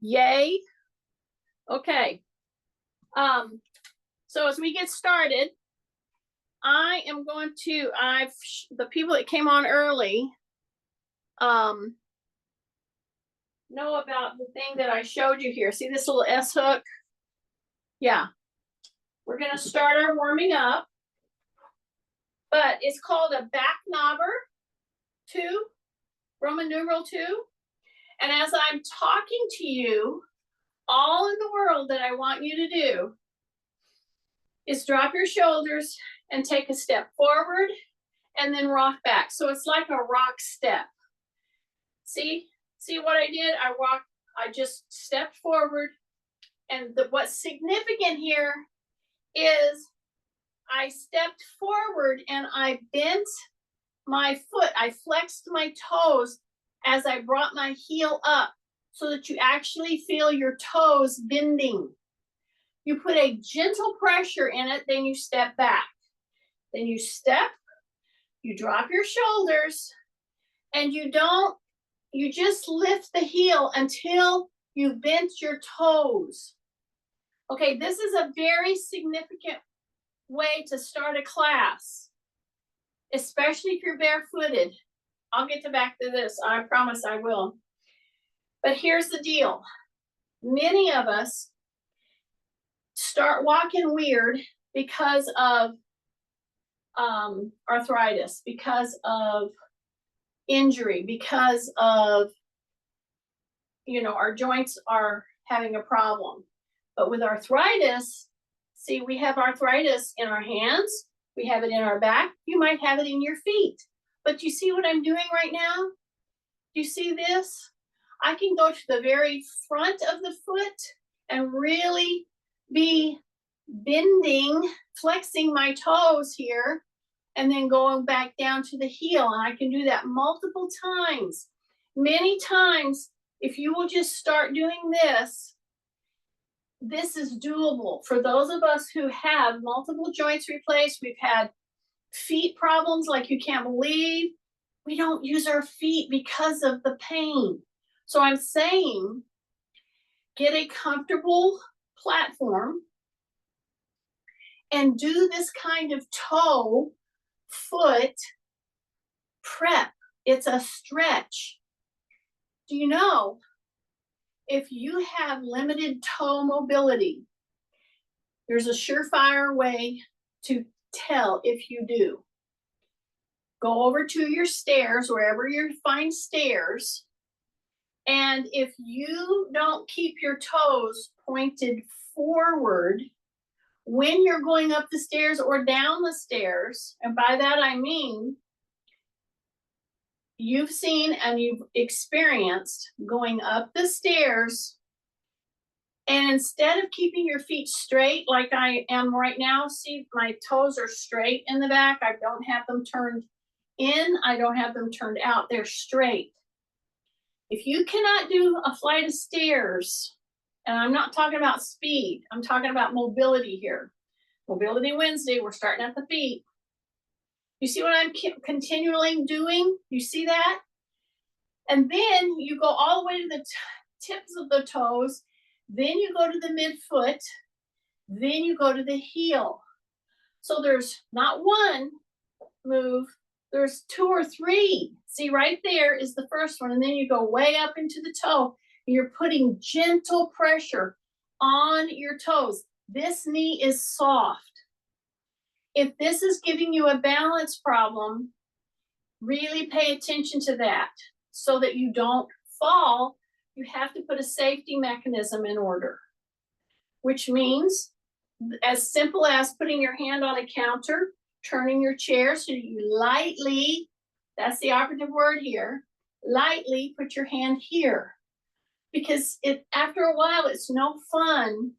Yay. Okay. So as we get started, I am going to, the people that came on early, know about the thing that I showed you here. See this little S hook? Yeah. We're going to start our warming up, but it's called a back knobber 2, Roman numeral 2. And as I'm talking to you, all in the world that I want you to do is drop your shoulders and take a step forward and then rock back. So it's like a rock step. See what I did? I just stepped forward. And what's significant here is I stepped forward and I bent my foot. I flexed my toes as I brought my heel up so that you actually feel your toes bending. You put a gentle pressure in it, then you step back. Then you step, you drop your shoulders, and you just lift the heel until you bent your toes. Okay, this is a very significant way to start a class, especially if you're barefooted. I'll get back to this, I promise I will. But here's the deal. Many of us start walking weird because of arthritis, because of injury, because of, our joints are having a problem. But with arthritis, see, we have arthritis in our hands, we have it in our back, you might have it in your feet. But you see what I'm doing right now? Do you see this? I can go to the very front of the foot and really be bending, flexing my toes here, and then going back down to the heel. And I can do that multiple times. Many times, if you will just start doing this, this is doable. For those of us who have multiple joints replaced, we've had feet problems like you can't believe, we don't use our feet because of the pain. So I'm saying, get a comfortable platform and do this kind of toe foot prep. It's a stretch. Do you know, if you have limited toe mobility, there's a surefire way to tell if you do. Go over to your stairs, wherever you find stairs, and if you don't keep your toes pointed forward when you're going up the stairs or down the stairs, and by that I mean you've seen and you've experienced going up the stairs, and instead of keeping your feet straight like I am right now, see, my toes are straight in the back. I don't have them turned in, I don't have them turned out, they're straight. If you cannot do a flight of stairs, and I'm not talking about speed, I'm talking about mobility here. Mobility Wednesday, we're starting at the feet. You see what I'm continually doing? You see that? And then you go all the way to the tips of the toes, then you go to the midfoot, then you go to the heel. So there's not one move, there's 2 or 3. See, right there is the first one, and then you go way up into the toe, and you're putting gentle pressure on your toes. This knee is soft. If this is giving you a balance problem, really pay attention to that so that you don't fall. You have to put a safety mechanism in order, which means as simple as putting your hand on a counter, turning your chair so you lightly, that's the operative word here, lightly put your hand here. Because after a while, it's no fun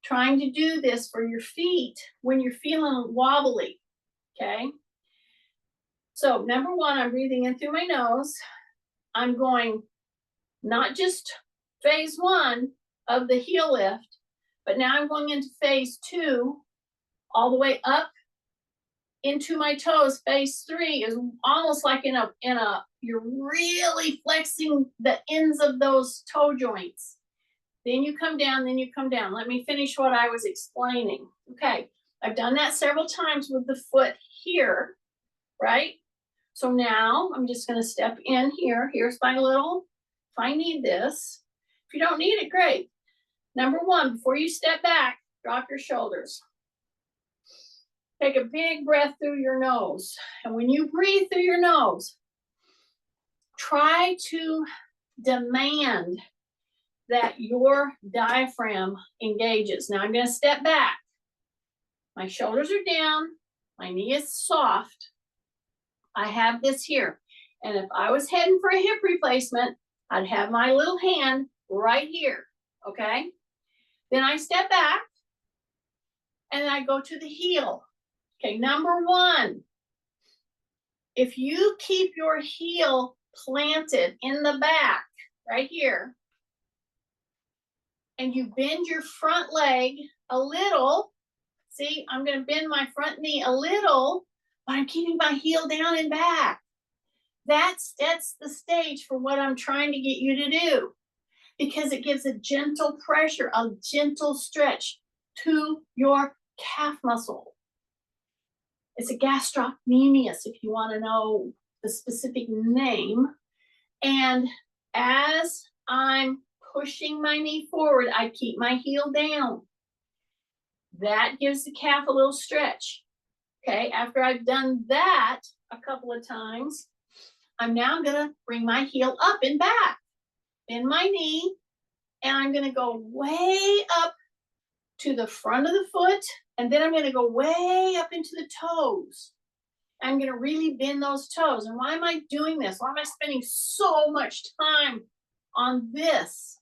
trying to do this for your feet when you're feeling wobbly, okay? So number 1, I'm breathing in through my nose. I'm going not just phase 1 of the heel lift, but now I'm going into phase 2, all the way up into my toes. Phase 3 is almost like you're really flexing the ends of those toe joints. then you come down, then you come down. Let me finish what I was explaining. Okay, I've done that several times with the foot here, right? So now I'm just gonna step in here. Here's my little, if I need this. If you don't need it, great. Number one, before you step back, drop your shoulders. Take a big breath through your nose. And when you breathe through your nose, try to demand that your diaphragm engages. Now I'm going to step back. My shoulders are down. My knee is soft. I have this here. And if I was heading for a hip replacement, I'd have my little hand right here. Okay? Then I step back and I go to the heel. Okay, number one, if you keep your heel planted in the back, right here, and you bend your front leg a little, see, I'm gonna bend my front knee a little, but I'm keeping my heel down and back. That sets the stage for what I'm trying to get you to do, because it gives a gentle pressure, a gentle stretch to your calf muscle. It's a gastrocnemius, if you want to know the specific name. And as I'm pushing my knee forward, I keep my heel down. That gives the calf a little stretch. Okay, after I've done that a couple of times, I'm now gonna bring my heel up and back, bend my knee, and I'm gonna go way up to the front of the foot, and then I'm going to go way up into the toes. I'm going to really bend those toes. And why am I doing this? Why am I spending so much time on this?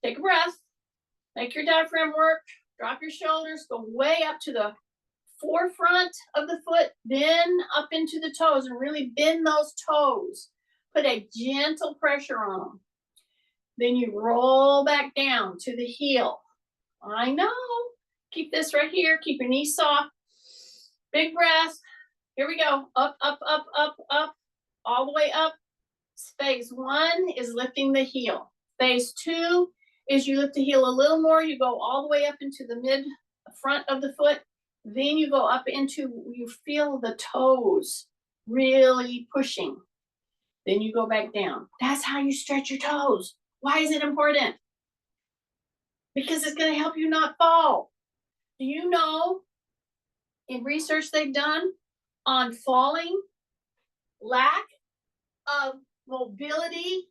Take a breath, make your diaphragm work, drop your shoulders, go way up to the forefront of the foot, then up into the toes, and really bend those toes. Put a gentle pressure on them. Then you roll back down to the heel. I know. Keep this right here. Keep your knees soft. Big breath. Here we go. Up, up, up, up, up. All the way up. Phase one is lifting the heel. Phase two is you lift the heel a little more. You go all the way up into the mid front of the foot. Then you go up into, you feel the toes really pushing. Then you go back down. That's how you stretch your toes. Why is it important? Because it's going to help you not fall. Do you know, in research they've done on falling, lack of mobility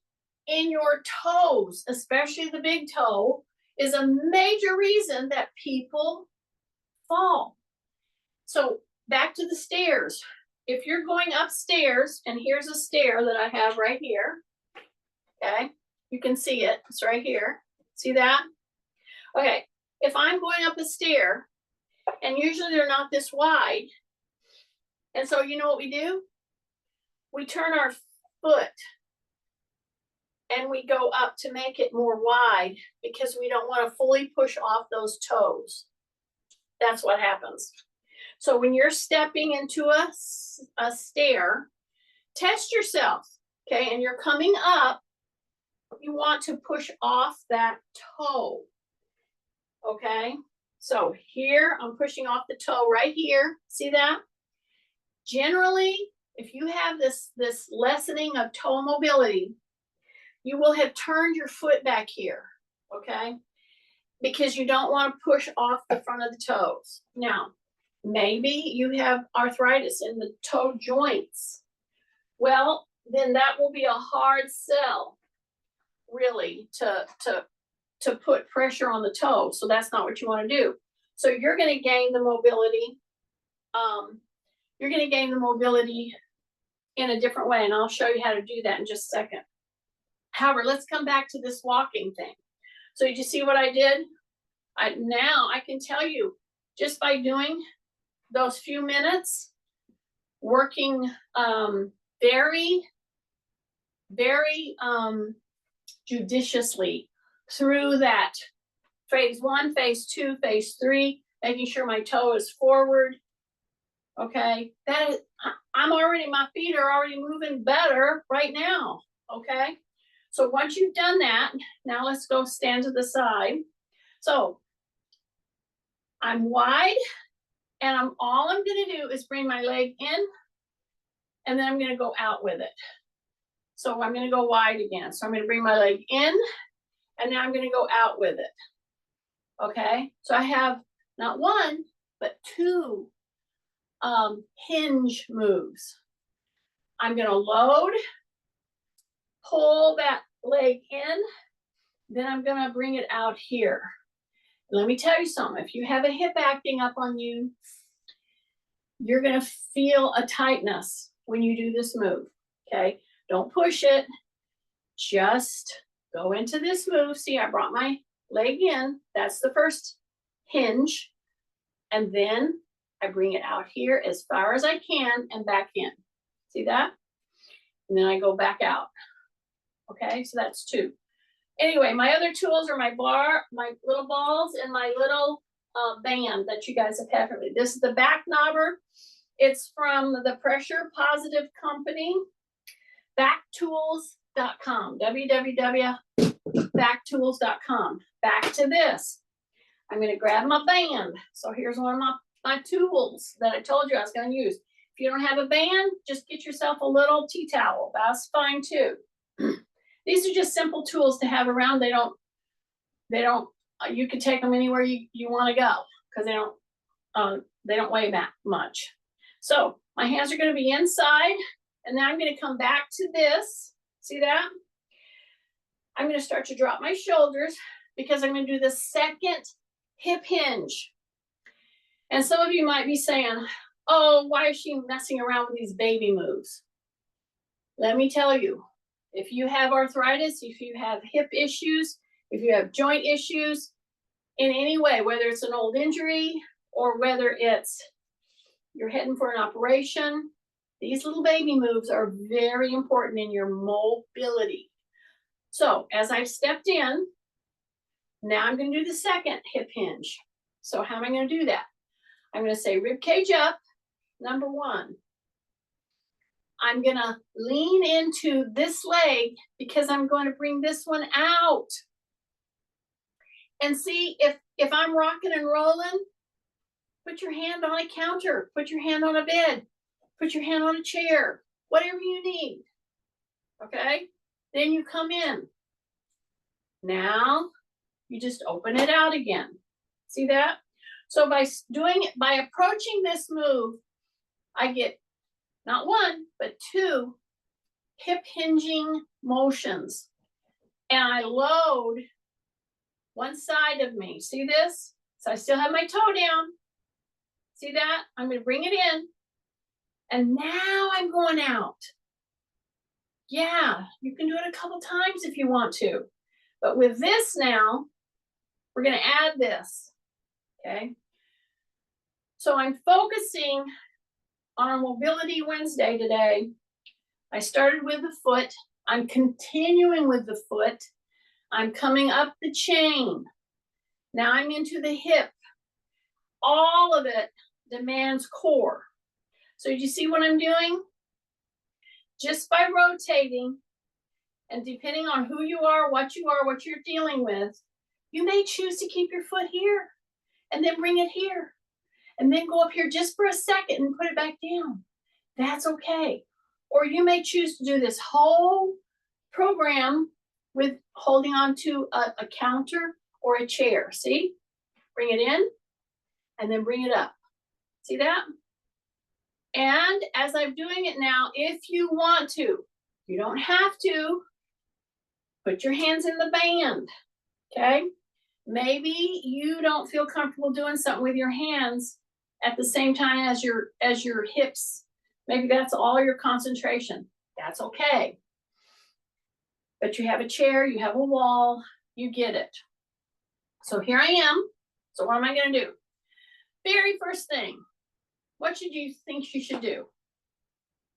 in your toes, especially the big toe, is a major reason that people fall. So back to the stairs. If you're going upstairs, and here's a stair that I have right here, okay, you can see it, it's right here. See that? Okay, if I'm going up a stair, and usually they're not this wide, and so you know what we do? We turn our foot and we go up to make it more wide because we don't want to fully push off those toes. That's what happens. So when you're stepping into a stair, test yourself, okay? And you're coming up, you want to push off that toe. Okay, so here I'm pushing off the toe right here. See that? Generally, if you have this lessening of toe mobility, you will have turned your foot back here, okay? Because you don't want to push off the front of the toes. Now, maybe you have arthritis in the toe joints. Well, then that will be a hard sell, really, to put pressure on the toe. So that's not what you want to do. So you're going to gain the mobility. You're going to gain the mobility in a different way. And I'll show you how to do that in just a second. However, let's come back to this walking thing. So did you see what I did? Now I can tell you, just by doing those few minutes, working very judiciously through that phase one, phase two, phase three, making sure my toe is forward. Okay, that is, my feet are already moving better right now. Okay, So once you've done that, now let's go stand to the side. So I'm wide, and all I'm gonna do is bring my leg in, and then I'm gonna go out with it. So I'm gonna go wide again. So I'm gonna bring my leg in, and now I'm gonna go out with it. Okay, so I have not one, but two hinge moves. I'm gonna load, pull that leg in, then I'm gonna bring it out here. Let me tell you something, if you have a hip acting up on you, you're gonna feel a tightness when you do this move, okay? Don't push it, just go into this move. See, I brought my leg in, that's the first hinge, and then I bring it out here as far as I can and back in. See that? And then I go back out. Okay, so that's two. Anyway, my other tools are my little balls, and my little band that you guys have had for me. This is the back knobber. It's from the Pressure Positive Company, backtools.com, www.backtools.com. Back to this. I'm going to grab my band. So here's one of my tools that I told you I was going to use. If you don't have a band, just get yourself a little tea towel. That's fine too. These are just simple tools to have around. You can take them anywhere you want to go, because they don't weigh that much. So my hands are going to be inside, and now I'm going to come back to this. See that? I'm going to start to drop my shoulders, because I'm going to do the second hip hinge. And some of you might be saying, oh, why is she messing around with these baby moves? Let me tell you, if you have arthritis, if you have hip issues, if you have joint issues in any way, whether it's an old injury or whether it's you're heading for an operation, these little baby moves are very important in your mobility. So as I've stepped in, now I'm going to do the second hip hinge. So how am I going to do that? I'm going to say rib cage up, number one. I'm going to lean into this leg, because I'm going to bring this one out. And see, if I'm rocking and rolling, put your hand on a counter, put your hand on a bed, put your hand on a chair, whatever you need. Okay? Then you come in. Now you just open it out again. See that? So by approaching this move, I get not one, but two hip hinging motions. And I load one side of me. See this? So I still have my toe down. See that? I'm going to bring it in. And now I'm going out. Yeah, you can do it a couple times if you want to. But with this now, we're going to add this. Okay? So I'm focusing on our Mobility Wednesday today. I started with the foot. I'm continuing with the foot. I'm coming up the chain. Now I'm into the hip. All of it demands core. So you see what I'm doing? Just by rotating, and depending on who you are, what you're dealing with, you may choose to keep your foot here and then bring it here and then go up here just for a second and put it back down. That's okay. Or you may choose to do this whole program with holding on to a counter or a chair. See? Bring it in and then bring it up. See that? And as I'm doing it now, if you want to, you don't have to, put your hands in the band, okay? Maybe you don't feel comfortable doing something with your hands at the same time as your hips. Maybe that's all your concentration. That's okay. But you have a chair, you have a wall, you get it. So here I am. So what am I going to do? Very first thing, what should you think you should do?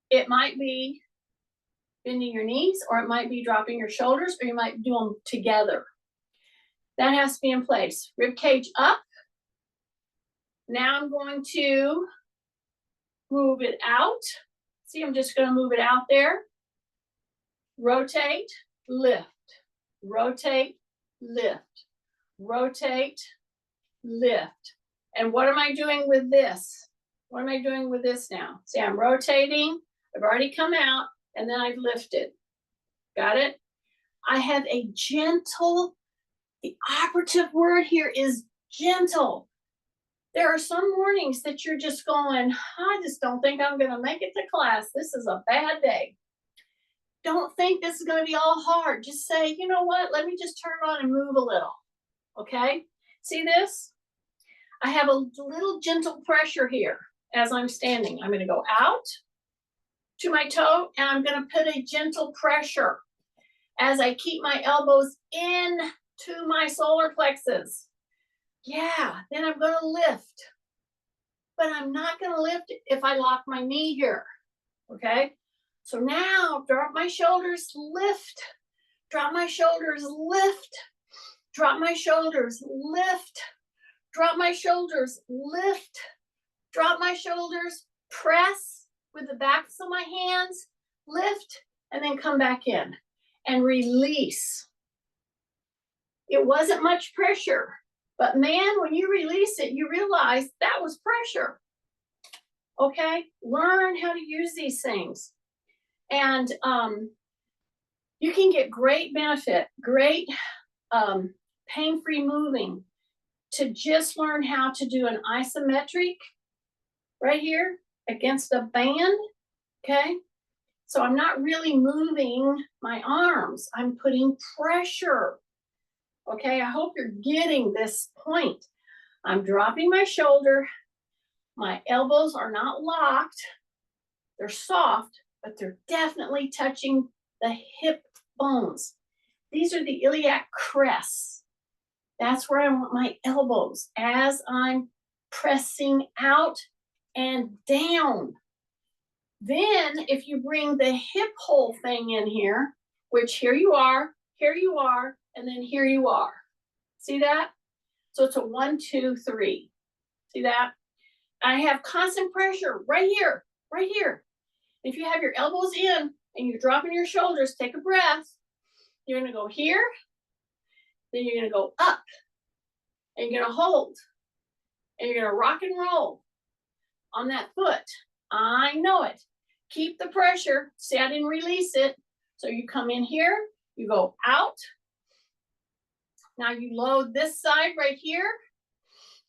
It might be bending your knees, or it might be dropping your shoulders, or you might do them together. That has to be in place. Rib cage up. Now I'm going to move it out. See, I'm just going to move it out there. Rotate. lift, rotate, lift, rotate, lift. And what am I doing with this? What am I doing with this now? See, I'm rotating, I've already come out, and then I've lifted. Got it? I have a gentle, the operative word here is gentle. There are some mornings that you're just going, I just don't think I'm going to make it to class. This is a bad day. Don't think this is going to be all hard. Just say, you know what? Let me just turn on and move a little. Okay? See this? I have a little gentle pressure here as I'm standing. I'm going to go out to my toe and I'm going to put a gentle pressure as I keep my elbows in to my solar plexus. Yeah, then I'm going to lift. But I'm not going to lift if I lock my knee here. Okay? So now drop my shoulders, lift. Drop my shoulders, lift. Drop my shoulders, lift. Drop my shoulders, lift. Drop my shoulders, press with the backs of my hands, lift, and then come back in and release. It wasn't much pressure, but man, when you release it, you realize that was pressure. Okay? Learn how to use these things. And you can get great benefit, great pain-free moving to just learn how to do an isometric right here against a band, okay? So I'm not really moving my arms. I'm putting pressure, okay? I hope you're getting this point. I'm dropping my shoulder. My elbows are not locked. They're soft, but they're definitely touching the hip bones. These are the iliac crests. That's where I want my elbows as I'm pressing out and down. Then if you bring the hip hole thing in here, which here you are, and then here you are. See that? So it's a 1, 2, 3. See that? I have constant pressure right here, right here. If you have your elbows in and you're dropping your shoulders, take a breath. You're going to go here, then you're going to go up, and you're going to hold, and you're going to rock and roll on that foot. I know it. Keep the pressure. See, I didn't release it. So you come in here, you go out. Now you load this side right here.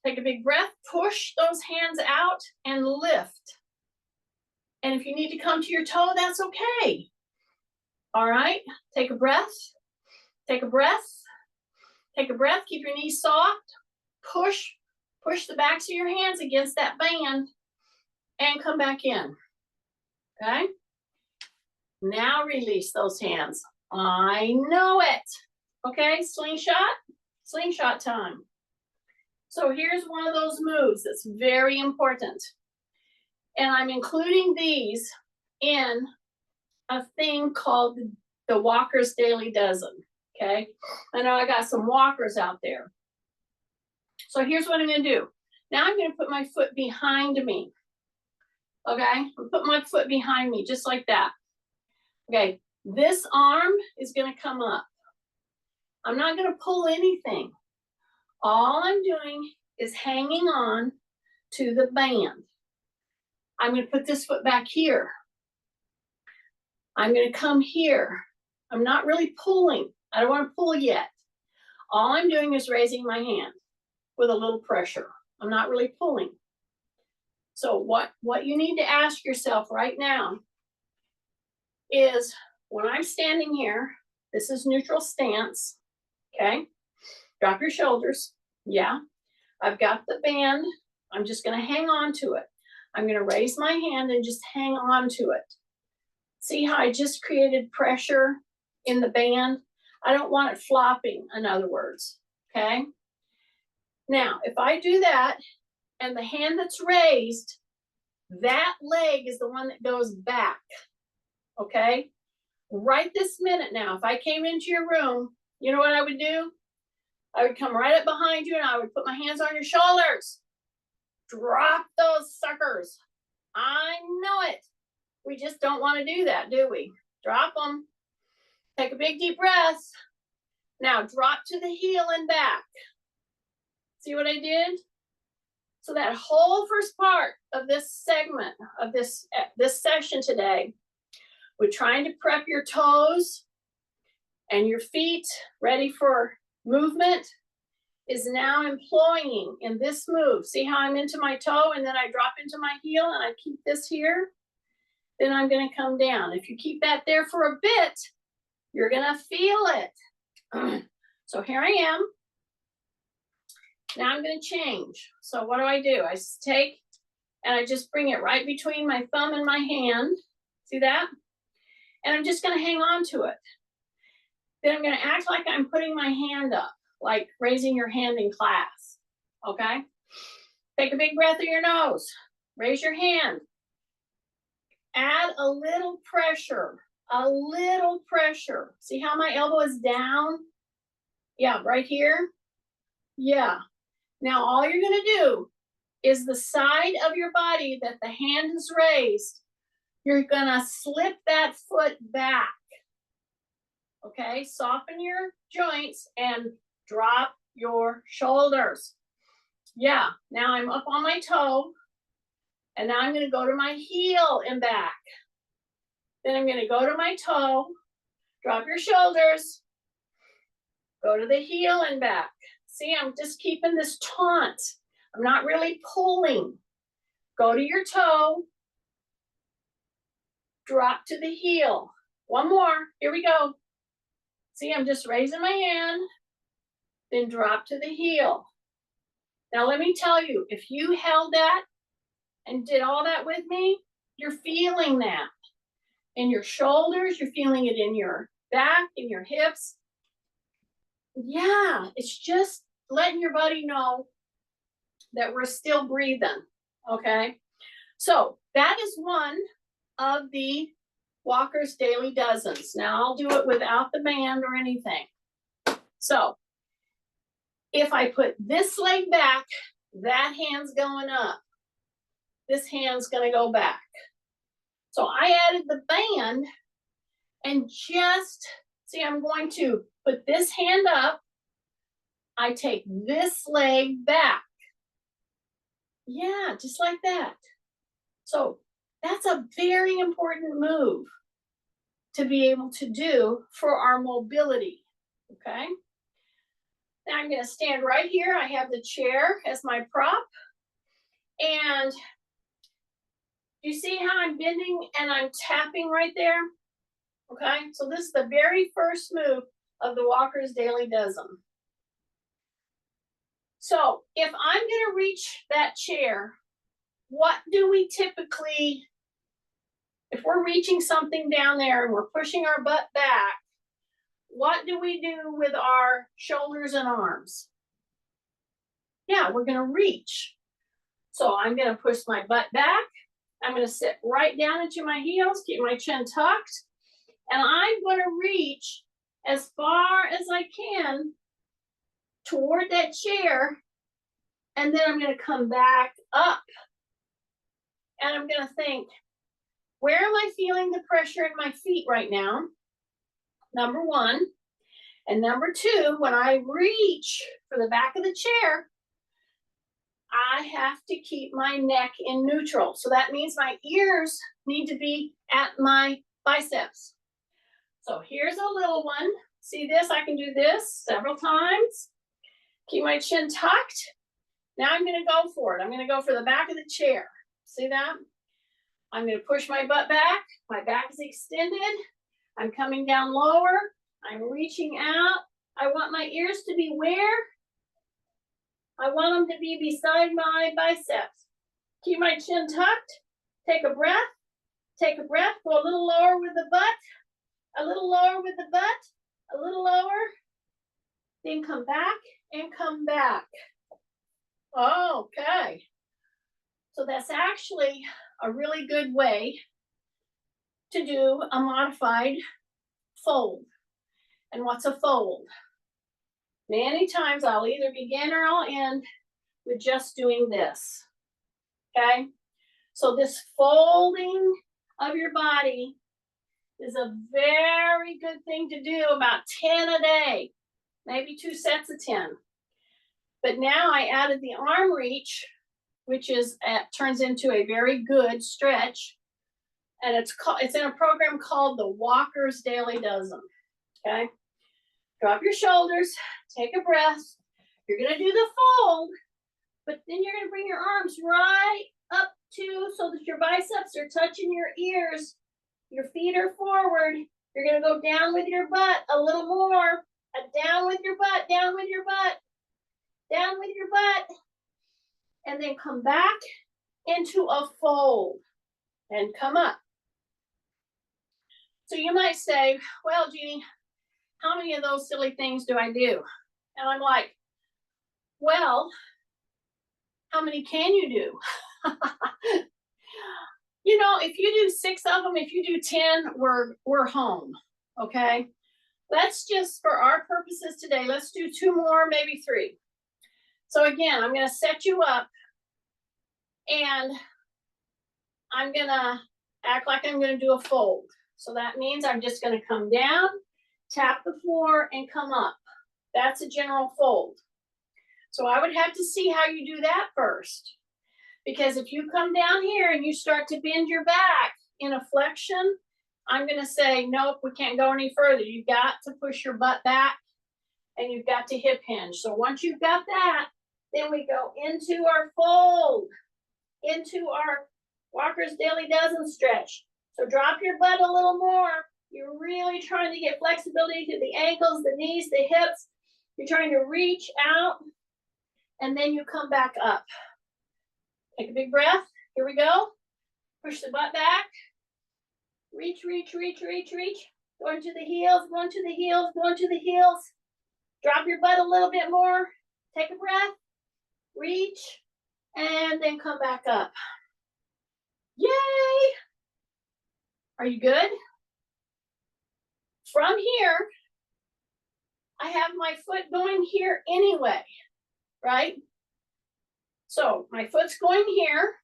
Take a big breath, push those hands out and lift. And if you need to come to your toe, that's okay. All right, take a breath, take a breath, take a breath, keep your knees soft, push the backs of your hands against that band and come back in, okay? Now release those hands. I know it, okay? Slingshot time. So here's one of those moves that's very important. And I'm including these in a thing called the Walker's Daily Dozen, okay? I know I got some walkers out there. So here's what I'm gonna do. Now I'm gonna put my foot behind me, okay? I'll put my foot behind me, just like that. Okay, this arm is gonna come up. I'm not gonna pull anything. All I'm doing is hanging on to the band. I'm gonna put this foot back here. I'm going to come here. I'm not really pulling. I don't want to pull yet. All I'm doing is raising my hand with a little pressure. I'm not really pulling. So what you need to ask yourself right now is when I'm standing here, this is neutral stance, okay? Drop your shoulders. Yeah. I've got the band. I'm just going to hang on to it. I'm going to raise my hand and just hang on to it. See how I just created pressure in the band? I don't want it flopping, in other words, okay? Now, if I do that, and the hand that's raised, that leg is the one that goes back, okay? Right this minute now, if I came into your room, you know what I would do? I would come right up behind you and I would put my hands on your shoulders. Drop those suckers. I know it. We just don't want to do that, do we? Drop them. Take a big deep breath. Now drop to the heel and back. See what I did? So that whole first part of this segment of this session today, we're trying to prep your toes and your feet ready for movement, is now employing in this move. See how I'm into my toe and then I drop into my heel and I keep this here? Then I'm gonna come down. If you keep that there for a bit, you're gonna feel it. So here I am. Now I'm gonna change. So what do? I take and I just bring it right between my thumb and my hand. See that? And I'm just gonna hang on to it. Then I'm gonna act like I'm putting my hand up, like raising your hand in class, okay? Take a big breath through your nose. Raise your hand. Add a little pressure, a little pressure. See how my elbow is down? Yeah, right here. Yeah. Now all you're gonna do is the side of your body that the hand is raised, you're gonna slip that foot back. Okay, soften your joints and drop your shoulders. Yeah, now I'm up on my toe. And now I'm gonna go to my heel and back. Then I'm gonna go to my toe, drop your shoulders, go to the heel and back. See, I'm just keeping this taunt. I'm not really pulling. Go to your toe, drop to the heel. One more, here we go. See, I'm just raising my hand, then drop to the heel. Now let me tell you, if you held that and did all that with me, you're feeling that in your shoulders, you're feeling it in your back, in your hips. Yeah, it's just letting your body know that we're still breathing, okay? So that is one of the Walker's Daily Dozens. Now I'll do it without the band or anything. So if I put this leg back, that hand's going up. This hand's gonna go back. So I added the band and just, see, I'm going to put this hand up. I take this leg back. Yeah, just like that. So that's a very important move to be able to do for our mobility, okay? Now I'm gonna stand right here. I have the chair as my prop. And you see how I'm bending and I'm tapping right there? Okay, so this is the very first move of the Walker's Daily Dozen. So if I'm gonna reach that chair, what do we typically, if we're reaching something down there and we're pushing our butt back, what do we do with our shoulders and arms? Yeah, we're gonna reach. So I'm gonna push my butt back. I'm gonna sit right down into my heels, keep my chin tucked, and I'm gonna reach as far as I can toward that chair, and then I'm gonna come back up. And I'm gonna think, where am I feeling the pressure in my feet right now? Number one. And number two, when I reach for the back of the chair, I have to keep my neck in neutral. So that means my ears need to be at my biceps. So here's a little one. See this? I can do this several times. Keep my chin tucked. Now I'm gonna go for it. I'm gonna go for the back of the chair. See that? I'm gonna push my butt back. My back is extended. I'm coming down lower. I'm reaching out. I want my ears to be where? I want them to be beside my biceps. Keep my chin tucked. Take a breath. Take a breath. Go a little lower with the butt. A little lower with the butt. A little lower. Then come back and come back. Okay. So that's actually a really good way to do a modified fold. And what's a fold? Many times I'll either begin or I'll end with just doing this, okay? So this folding of your body is a very good thing to do, about 10 a day, maybe 2 sets of 10. But now I added the arm reach, which is turns into a very good stretch. And it's in a program called the Walker's Daily Dozen. Okay. Drop your shoulders, take a breath. You're going to do the fold, but then you're going to bring your arms right up to so that your biceps are touching your ears. Your feet are forward. You're going to go down with your butt a little more. Down with your butt, down with your butt, down with your butt. And then come back into a fold and come up. So you might say, well, Jeannie, how many of those silly things do I do? And I'm like, well, how many can you do? You know, if you do 6 of them, if you do 10, we're home, okay? Let's just, for our purposes today, let's do 2 more, maybe 3. So again, I'm gonna set you up and I'm gonna act like I'm gonna do a fold. So that means I'm just gonna come down, tap the floor, and come up. That's a general fold. So I would have to see how you do that first. Because if you come down here and you start to bend your back in a flexion, I'm gonna say, nope, we can't go any further. You've got to push your butt back and you've got to hip hinge. So once you've got that, then we go into our fold, into our Walker's Daily Dozen stretch. So drop your butt a little more. You're really trying to get flexibility to the ankles, the knees, the hips. You're trying to reach out and then you come back up. Take a big breath. Here we go. Push the butt back. Reach, reach, reach, reach, reach. Going to the heels, going to the heels, going to the heels. Drop your butt a little bit more. Take a breath. Reach. And then come back up. Yay! Are you good? From here, I have my foot going here anyway, right? So my foot's going here.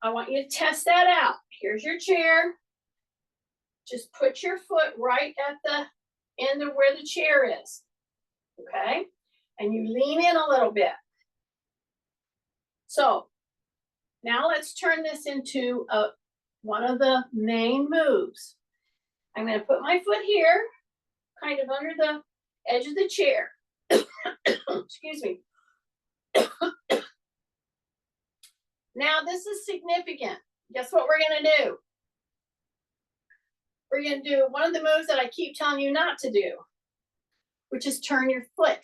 I want you to test that out. Here's your chair. Just put your foot right at the end of where the chair is, okay? And you lean in a little bit. So now let's turn this into one of the main moves. I'm going to put my foot here, kind of under the edge of the chair. Excuse me. Now this is significant. Guess what we're going to do? We're going to do one of the moves that I keep telling you not to do, which is turn your foot.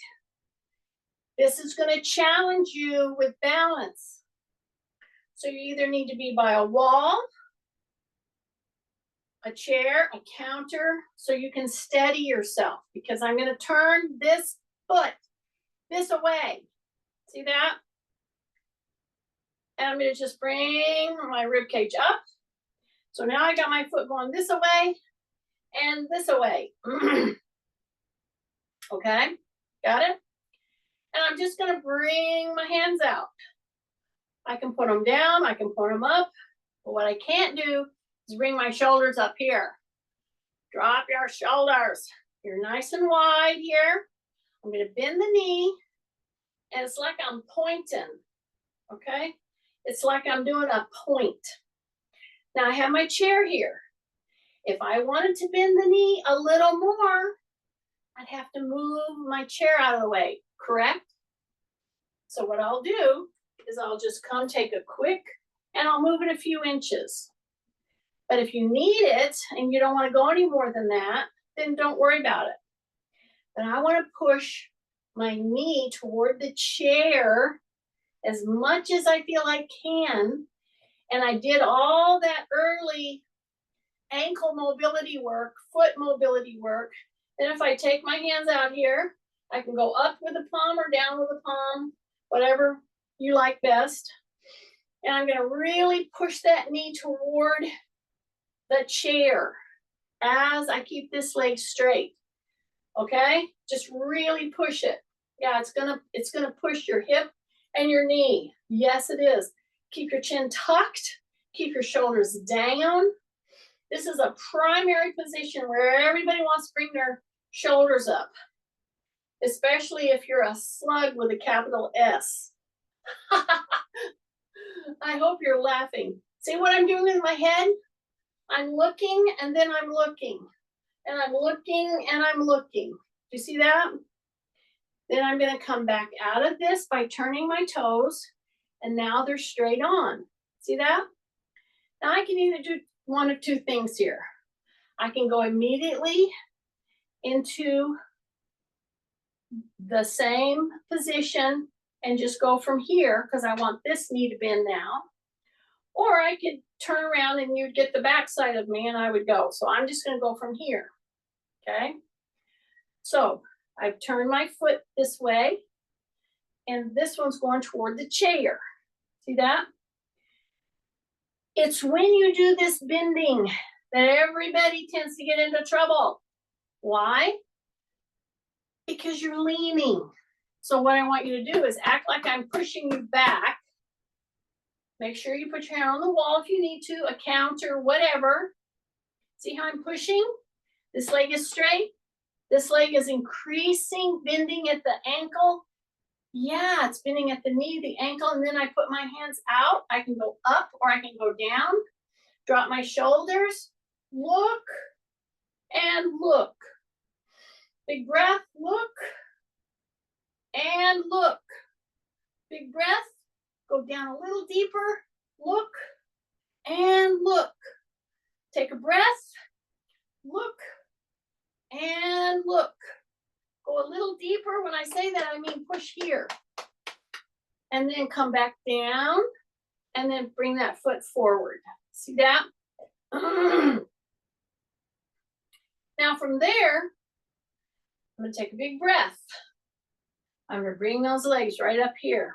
This is going to challenge you with balance. So you either need to be by a wall, a chair, a counter, so you can steady yourself, because I'm going to turn this foot this away. See that? And I'm going to just bring my rib cage up. So now I got my foot going this away and this away. Okay, got it? And I'm just going to bring my hands out. I can put them down, I can put them up, but what I can't do is bring my shoulders up here. Drop your shoulders. You're nice and wide here. I'm going to bend the knee, and it's like I'm pointing, okay? It's like I'm doing a point. Now I have my chair here. If I wanted to bend the knee a little more, I'd have to move my chair out of the way, correct? So what I'll do is I'll just come take a quick, and I'll move it a few inches. But if you need it and you don't want to go any more than that, then don't worry about it. But I want to push my knee toward the chair as much as I feel I can. And I did all that early ankle mobility work, foot mobility work. Then if I take my hands out here, I can go up with the palm or down with the palm, whatever you like best. And I'm going to really push that knee toward the chair as I keep this leg straight. Okay? Just really push it. Yeah, it's gonna push your hip and your knee. Yes, it is. Keep your chin tucked. Keep your shoulders down. This is a primary position where everybody wants to bring their shoulders up, especially if you're a slug with a capital S. I hope you're laughing. See what I'm doing with my head? I'm looking and then I'm looking and I'm looking and I'm looking. Do you see that? Then I'm going to come back out of this by turning my toes, and now they're straight on. See that? Now I can either do one of two things here. I can go immediately into the same position and just go from here because I want this knee to bend now. Or I could turn around and you'd get the backside of me and I would go. So I'm just going to go from here. Okay. So I've turned my foot this way and this one's going toward the chair. See that? It's when you do this bending that everybody tends to get into trouble. Why? Because you're leaning. So what I want you to do is act like I'm pushing you back. Make sure you put your hand on the wall if you need to, a counter, whatever. See how I'm pushing? This leg is straight. This leg is increasing, bending at the ankle. Yeah, it's bending at the knee, the ankle, and then I put my hands out. I can go up or I can go down. Drop my shoulders. Look and look. Big breath, look and look. Big breath, go down a little deeper, look and look. Take a breath, look and look. Go a little deeper. When I say that, I mean push here. And then come back down and then bring that foot forward. See that? Now from there, I'm going to take a big breath. I'm going to bring those legs right up here.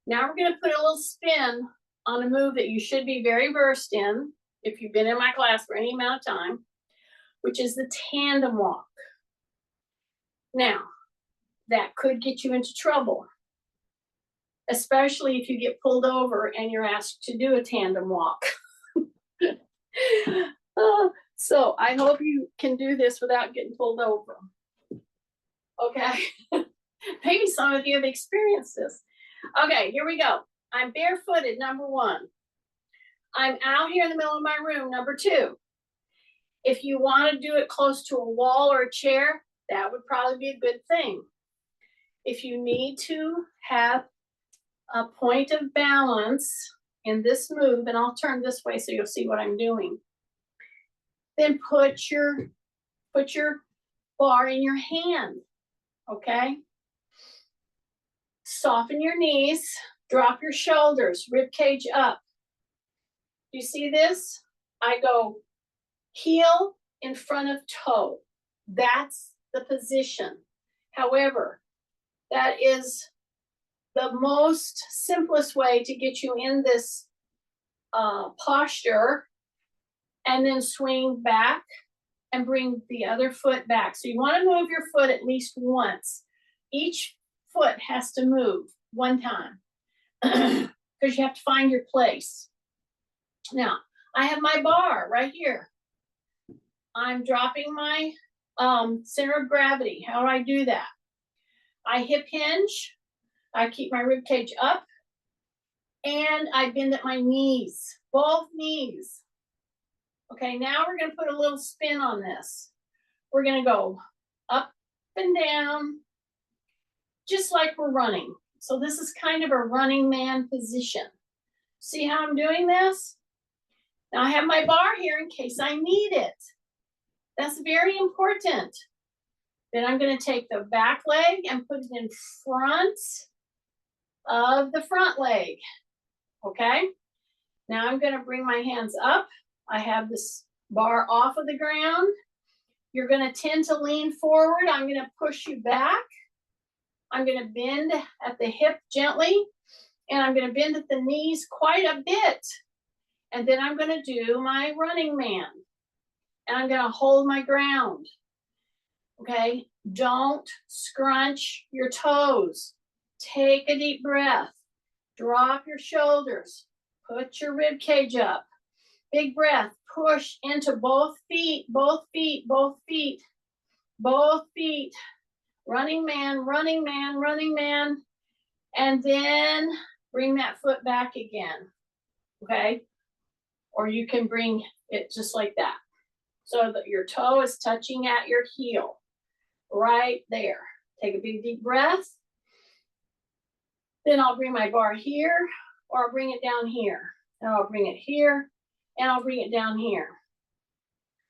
Now we're going to put a little spin on a move that you should be very versed in if you've been in my class for any amount of time, which is the tandem walk. Now, that could get you into trouble, especially if you get pulled over and you're asked to do a tandem walk. So I hope you can do this without getting pulled over. Okay. Maybe some of you have experienced this. Okay, here we go. I'm barefooted, number one. I'm out here in the middle of my room, number two. If you want to do it close to a wall or a chair, that would probably be a good thing. If you need to have a point of balance in this move, and I'll turn this way so you'll see what I'm doing, then put your bar in your hand, okay? Soften your knees, drop your shoulders, rib cage up. You see this? I go heel in front of toe. That's the position. However, that is the most simplest way to get you in this posture, and then swing back and bring the other foot back. So you want to move your foot at least once. Each foot has to move one time because you have to find your place. Now, I have my bar right here. I'm dropping my center of gravity. How do I do that? I hip hinge. I keep my rib cage up. And I bend at my knees, both knees. Okay, now we're going to put a little spin on this. We're going to go up and down, just like we're running. So this is kind of a running man position. See how I'm doing this? Now I have my bar here in case I need it. That's very important. Then I'm going to take the back leg and put it in front of the front leg. Okay? Now I'm going to bring my hands up. I have this bar off of the ground. You're going to tend to lean forward. I'm going to push you back. I'm going to bend at the hip gently, and I'm going to bend at the knees quite a bit. And then I'm going to do my running man, and I'm going to hold my ground. Okay? Don't scrunch your toes. Take a deep breath. Drop your shoulders. Put your rib cage up. Big breath. Push into both feet, both feet, both feet, both feet. Running man, running man, running man. And then bring that foot back again. Okay? Or you can bring it just like that. So that your toe is touching at your heel. Right there. Take a big deep breath. Then I'll bring my bar here, or I'll bring it down here. And I'll bring it here, and I'll bring it down here.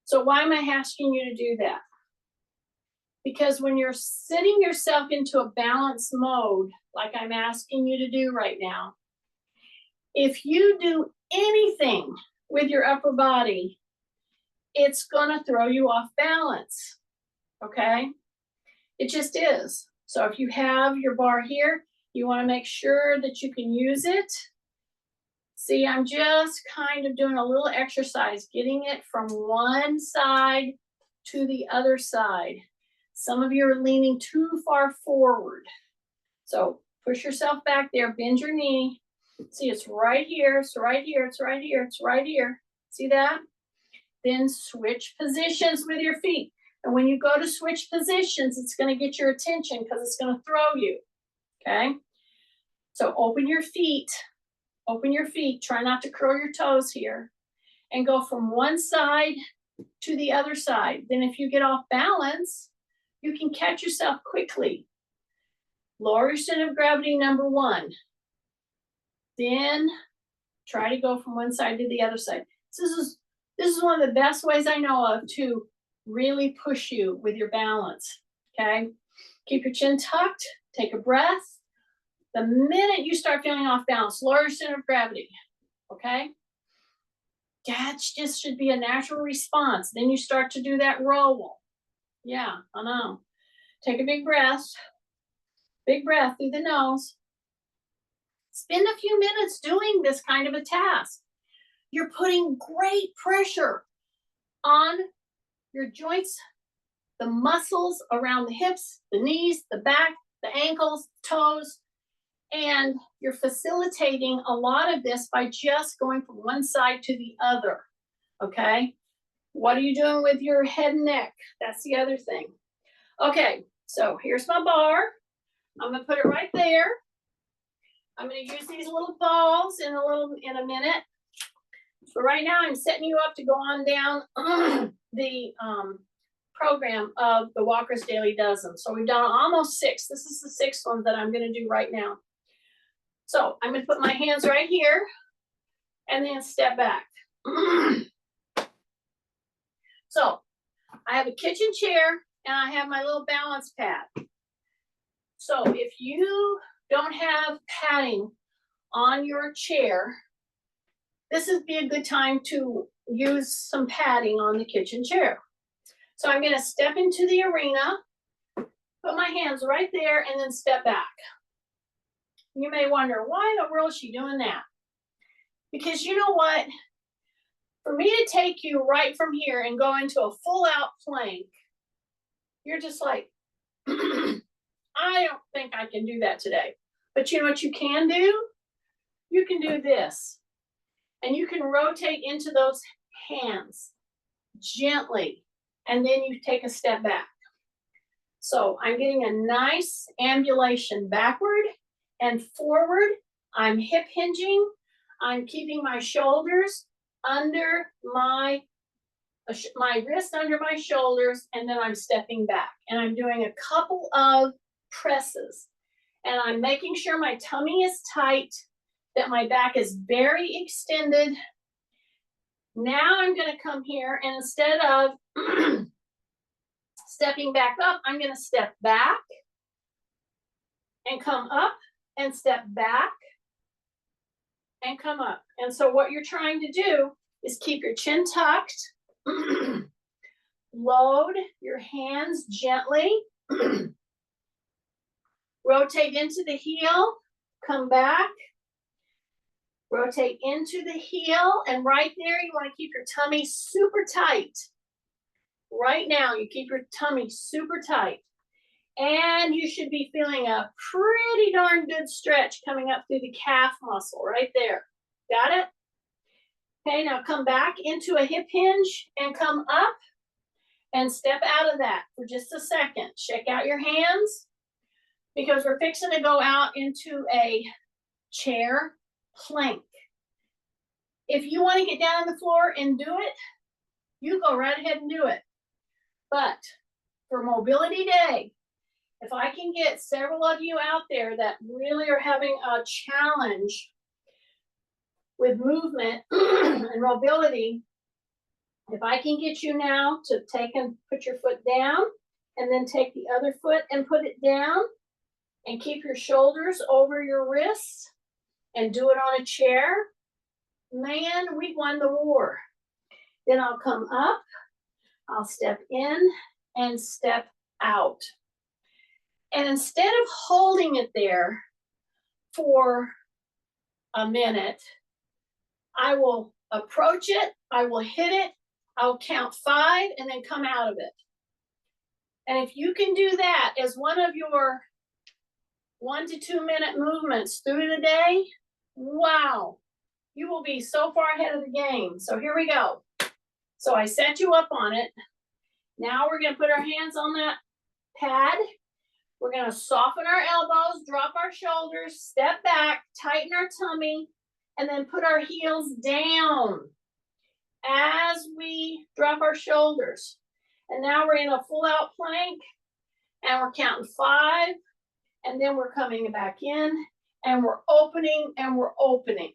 So why am I asking you to do that? Because when you're sitting yourself into a balanced mode, like I'm asking you to do right now, if you do anything with your upper body, it's gonna throw you off balance, okay? It just is. So if you have your bar here, you wanna make sure that you can use it. See, I'm just kind of doing a little exercise, getting it from one side to the other side. Some of you are leaning too far forward. So push yourself back there, bend your knee. See, it's right here, it's right here, it's right here, it's right here. See that? Then switch positions with your feet. And when you go to switch positions, it's going to get your attention because it's going to throw you. Okay? So open your feet. Open your feet. Try not to curl your toes here. And go from one side to the other side. Then if you get off balance, you can catch yourself quickly. Lower your center of gravity, number one. Then try to go from one side to the other side. This is one of the best ways I know of to really push you with your balance, okay? Keep your chin tucked, take a breath. The minute you start feeling off balance, lower your center of gravity, okay? That just should be a natural response. Then you start to do that roll. Yeah, I know. Take a big breath through the nose. Spend a few minutes doing this kind of a task. You're putting great pressure on your joints, the muscles around the hips, the knees, the back, the ankles, toes, and you're facilitating a lot of this by just going from one side to the other, okay? What are you doing with your head and neck? That's the other thing. Okay, so here's my bar. I'm gonna put it right there. I'm gonna use these little balls in a minute. But right now I'm setting you up to go on down the program of the Walker's Daily Dozen. So we've done almost 6. This is the 6th one that I'm gonna do right now. So I'm gonna put my hands right here and then step back. So I have a kitchen chair and I have my little balance pad. So if you don't have padding on your chair, this would be a good time to use some padding on the kitchen chair. So I'm gonna step into the arena, put my hands right there, and then step back. You may wonder, why in the world is she doing that? Because you know what? For me to take you right from here and go into a full out plank, you're just like, I don't think I can do that today. But you know what you can do? You can do this. And you can rotate into those hands gently. And then you take a step back. So I'm getting a nice ambulation backward and forward. I'm hip hinging. I'm keeping my shoulders under my wrist under my shoulders, and then I'm stepping back. And I'm doing a couple of presses. And I'm making sure my tummy is tight, that my back is very extended. Now I'm going to come here, and instead of stepping back up, I'm going to step back and come up and step back and come up. And so what you're trying to do is keep your chin tucked, load your hands gently, rotate into the heel, come back, rotate into the heel, and right there you want to keep your tummy super tight. Right now you keep your tummy super tight. And you should be feeling a pretty darn good stretch coming up through the calf muscle right there. Got it? Okay, now come back into a hip hinge and come up and step out of that for just a second. Check out your hands because we're fixing to go out into a chair plank. If you want to get down on the floor and do it, you go right ahead and do it. But for Mobility Day, if I can get several of you out there that really are having a challenge with movement and mobility, if I can get you now to take and put your foot down and then take the other foot and put it down and keep your shoulders over your wrists and do it on a chair, man, we won the war. Then I'll come up, I'll step in and step out. And instead of holding it there for a minute, I will approach it, I will hit it, I'll count 5 and then come out of it. And if you can do that as one of your 1 to 2 minute movements through the day, wow, you will be so far ahead of the game. So here we go. So I set you up on it. Now we're gonna put our hands on that pad. We're gonna soften our elbows, drop our shoulders, step back, tighten our tummy, and then put our heels down as we drop our shoulders. And now we're in a full out plank and we're counting 5 and then we're coming back in and we're opening and we're opening.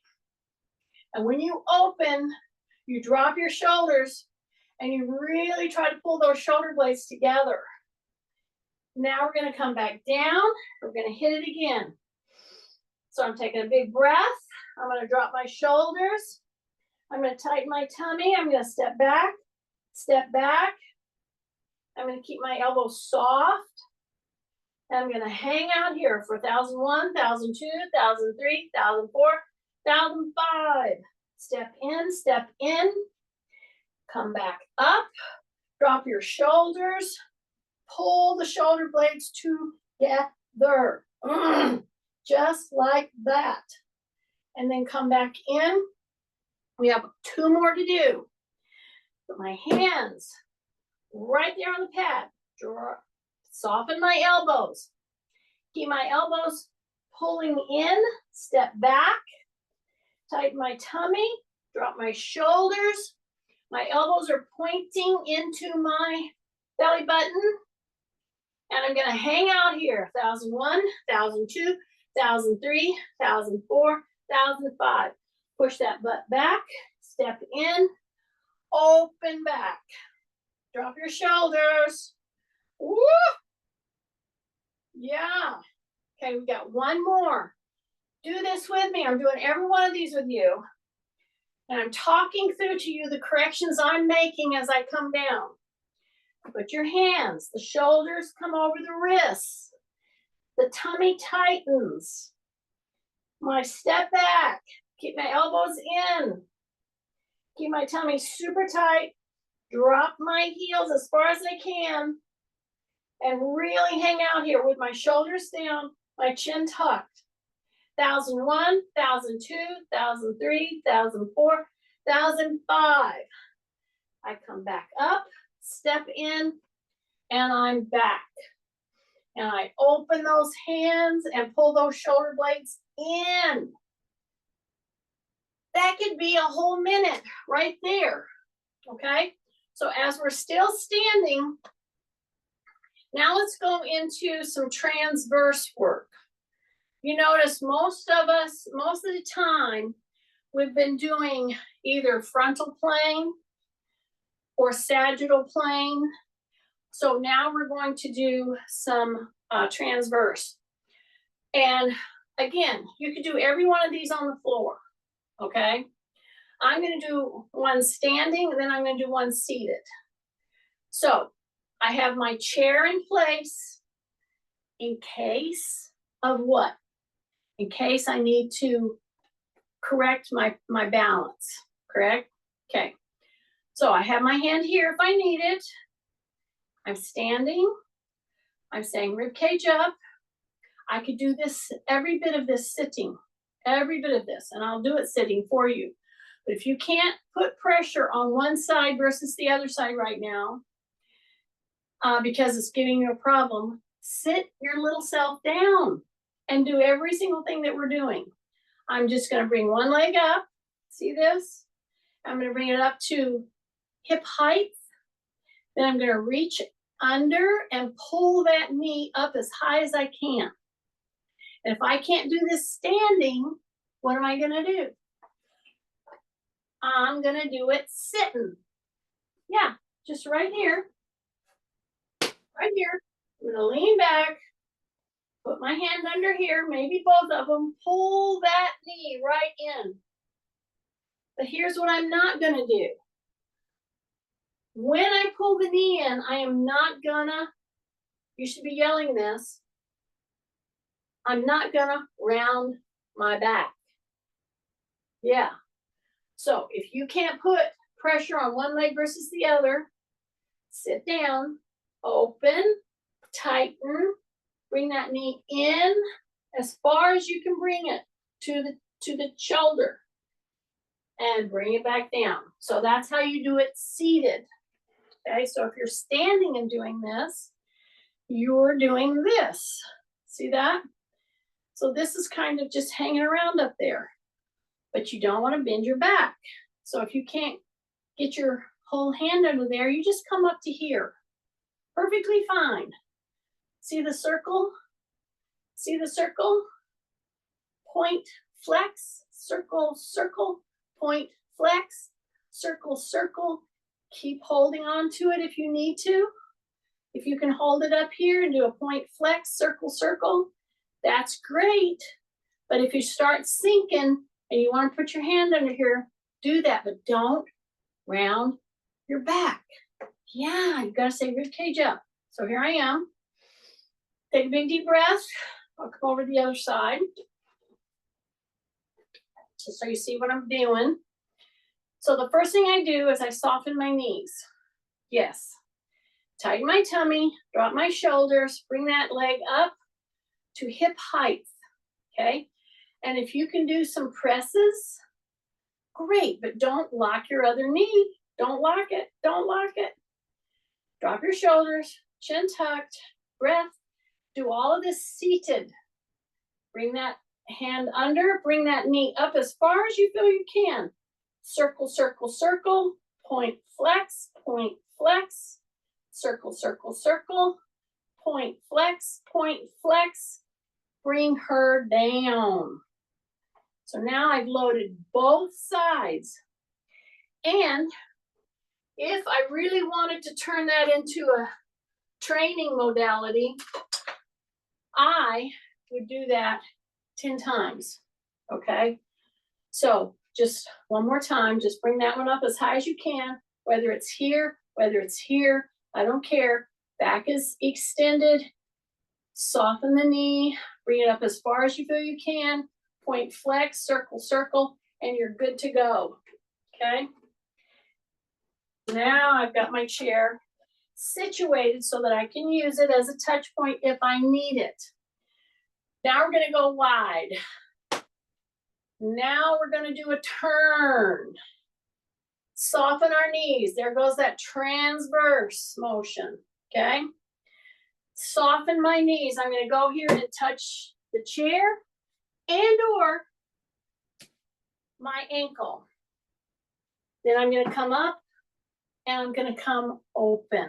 And when you open, you drop your shoulders and you really try to pull those shoulder blades together. Now we're gonna come back down, we're gonna hit it again. So I'm taking a big breath, I'm gonna drop my shoulders, I'm gonna tighten my tummy, I'm gonna step back, I'm gonna keep my elbows soft, and I'm gonna hang out here for 1001, 1002, 1003, 1004, 1005. Step in, come back up, drop your shoulders, pull the shoulder blades together, just like that. And then come back in. We have 2 more to do. Put my hands right there on the pad. Soften my elbows. Keep my elbows pulling in, step back, tighten my tummy, drop my shoulders. My elbows are pointing into my belly button. And I'm gonna hang out here, 1001, 1002, 1003, 1004, 1005. Push that butt back, step in, open back. Drop your shoulders. Woo! Yeah. Okay, we got 1 more. Do this with me. I'm doing every one of these with you. And I'm talking through to you the corrections I'm making as I come down. Put your hands, the shoulders come over the wrists. The tummy tightens. My step back. Keep my elbows in. Keep my tummy super tight. Drop my heels as far as I can. And really hang out here with my shoulders down, my chin tucked. 1001, 1002, 1003, 1004, 1005. I come back up, step in, and I'm back. And I open those hands and pull those shoulder blades in. That could be a whole minute right there, okay? So as we're still standing, now let's go into some transverse work. You notice most of us, most of the time, we've been doing either frontal plane or sagittal plane. So now we're going to do some transverse. And again, you could do every one of these on the floor, okay? I'm gonna do one standing, and then I'm gonna do one seated. So I have my chair in place in case of what? In case I need to correct my balance, correct? Okay, so I have my hand here if I need it. I'm standing, I'm saying rib cage up. I could do this, every bit of this sitting, every bit of this, and I'll do it sitting for you. But if you can't put pressure on one side versus the other side right now, because it's giving you a problem, sit your little self down and do every single thing that we're doing. I'm just going to bring one leg up. See this? I'm going to bring it up to hip height. Then I'm going to reach under and pull that knee up as high as I can. And if I can't do this standing, what am I going to do? I'm going to do it sitting. Yeah, just right here. Right here. I'm going to lean back, put my hand under here, maybe both of them, pull that knee right in. But here's what I'm not going to do. When I pull the knee in, I am not gonna, you should be yelling this, I'm not gonna round my back. Yeah. So if you can't put pressure on one leg versus the other, sit down, open, tighten, bring that knee in as far as you can bring it to the shoulder and bring it back down. So that's how you do it seated. Okay, so if you're standing and doing this, you're doing this. See that? So this is kind of just hanging around up there, but you don't want to bend your back. So if you can't get your whole hand under there, you just come up to here. Perfectly fine. See the circle? See the circle? Point, flex, circle, circle, point, flex, circle, circle. Keep holding on to it if you need to. If you can hold it up here and do a point flex, circle, circle, that's great. But if you start sinking and you want to put your hand under here, do that, but don't round your back. Yeah, you got to stay rib cage up. So here I am. Take a big deep breath. I'll come over to the other side. Just so you see what I'm doing. So the first thing I do is I soften my knees. Yes. Tighten my tummy, drop my shoulders, bring that leg up to hip height. Okay. And if you can do some presses, great, but don't lock your other knee. Don't lock it. Don't lock it. Drop your shoulders, chin tucked, breath. Do all of this seated. Bring that hand under, bring that knee up as far as you feel you can. Circle, circle, circle, point, flex, circle, circle, circle, point, flex, bring her down. So now I've loaded both sides. And if I really wanted to turn that into a training modality, I would do that 10 times, okay? So just one more time, just bring that one up as high as you can, whether it's here, I don't care. Back is extended, soften the knee, bring it up as far as you feel you can, point flex, circle, circle, and you're good to go, okay? Now I've got my chair situated so that I can use it as a touch point if I need it. Now we're gonna go wide. Now we're gonna do a turn. Soften our knees. There goes that transverse motion, okay? Soften my knees. I'm gonna go here and touch the chair and or my ankle. Then I'm gonna come up and I'm gonna come open.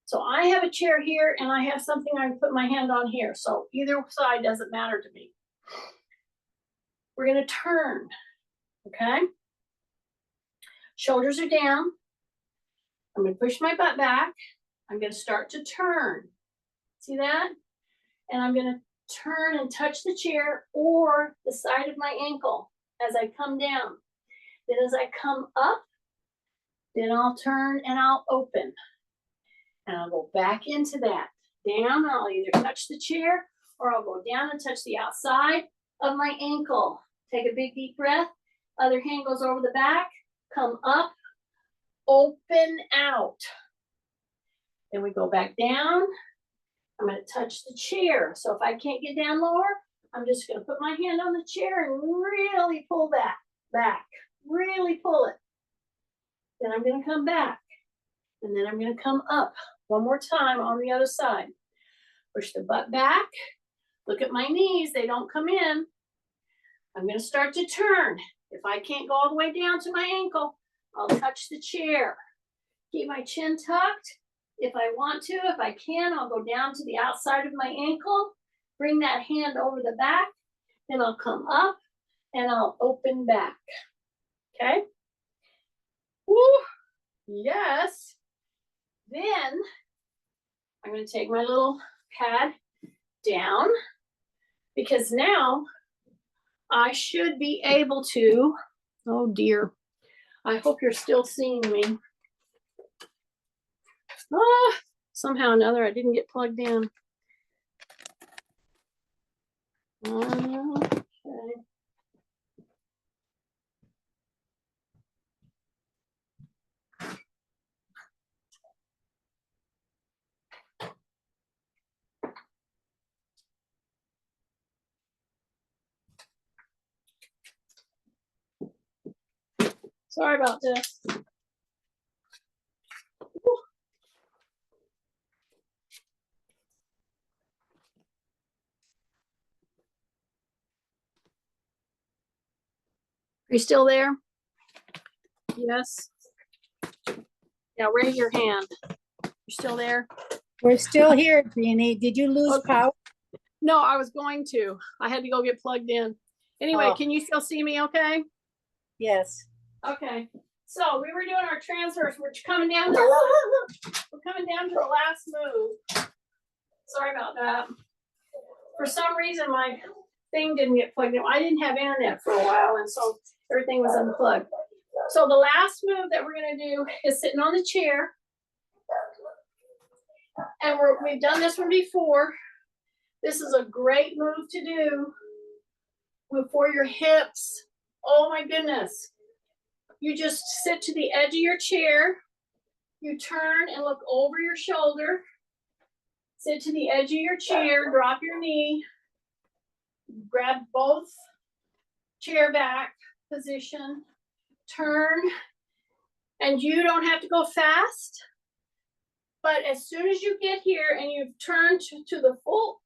So I have a chair here and I have something I can put my hand on here. So either side doesn't matter to me. We're gonna turn, okay? Shoulders are down. I'm gonna push my butt back. I'm gonna start to turn. See that? And I'm gonna turn and touch the chair or the side of my ankle as I come down. Then as I come up, then I'll turn and I'll open. And I'll go back into that. Down, and I'll either touch the chair or I'll go down and touch the outside of my ankle. Take a big deep breath. Other hand goes over the back. Come up, open out. Then we go back down. I'm going to touch the chair. So if I can't get down lower, I'm just going to put my hand on the chair and really pull that back. really pull it. Then I'm gonna come back. And then I'm gonna come up one more time on the other side. Push the butt back. Look at my knees, they don't come in. I'm gonna start to turn. If I can't go all the way down to my ankle, I'll touch the chair. Keep my chin tucked. If I want to, if I can, I'll go down to the outside of my ankle, bring that hand over the back, then I'll come up and I'll open back. Okay? Woo! Yes. Then I'm going to take my little pad down because now I should be able to, oh dear, I hope you're still seeing me. Somehow or another I didn't get plugged in. Okay. Sorry about this. Are you still there? Yes. Yeah, raise your hand. You're still there? We're still here, Jeannie. Did you lose Okay. power? No, I was going to. I had to go get plugged in. Anyway, Oh. Can you still see me okay? Yes. Okay. So we were doing our transfers. We're coming down to the last move. Sorry about that. For some reason, my thing didn't get plugged in. I didn't have internet for a while, and so everything was unplugged. So the last move that we're going to do is sitting on the chair. And we've done this one before. This is a great move to do for your hips. Oh my goodness. You just sit to the edge of your chair. You turn and look over your shoulder. Sit to the edge of your chair, drop your knee, grab both chair back position, turn, and you don't have to go fast. But as soon as you get here and you've turned to the full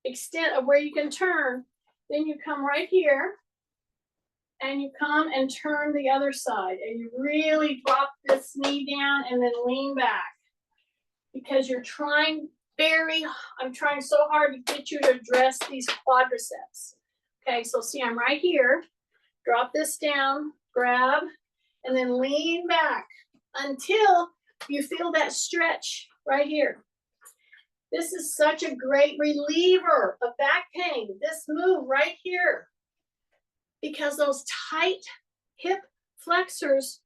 extent of where you can turn, then you come right here and you come and turn the other side, and you really drop this knee down and then lean back because I'm trying so hard to get you to address these quadriceps. Okay, so see, I'm right here. Drop this down, grab, and then lean back until you feel that stretch right here. This is such a great reliever of back pain, this move right here, because those tight hip flexors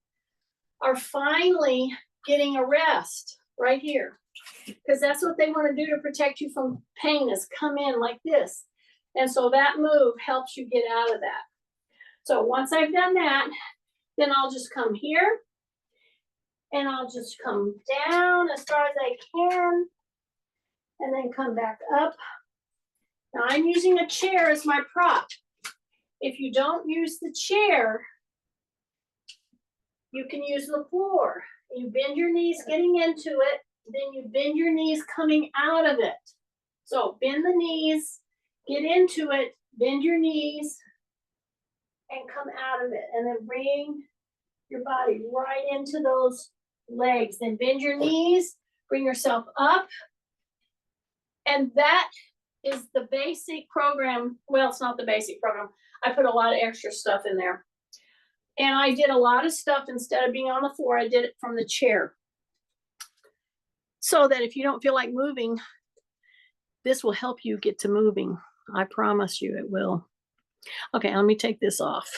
are finally getting a rest right here, because that's what they want to do to protect you from pain, is come in like this. And so that move helps you get out of that. So once I've done that, then I'll just come here and I'll just come down as far as I can and then come back up. Now I'm using a chair as my prop. If you don't use the chair, you can use the floor. You bend your knees getting into it, then you bend your knees coming out of it. So bend the knees, get into it, bend your knees, and come out of it. And then bring your body right into those legs. Then bend your knees, bring yourself up. And that is the basic program. Well, it's not the basic program. I put a lot of extra stuff in there. And I did a lot of stuff instead of being on the floor. I did it from the chair. So that if you don't feel like moving, this will help you get to moving. I promise you it will. Okay, let me take this off.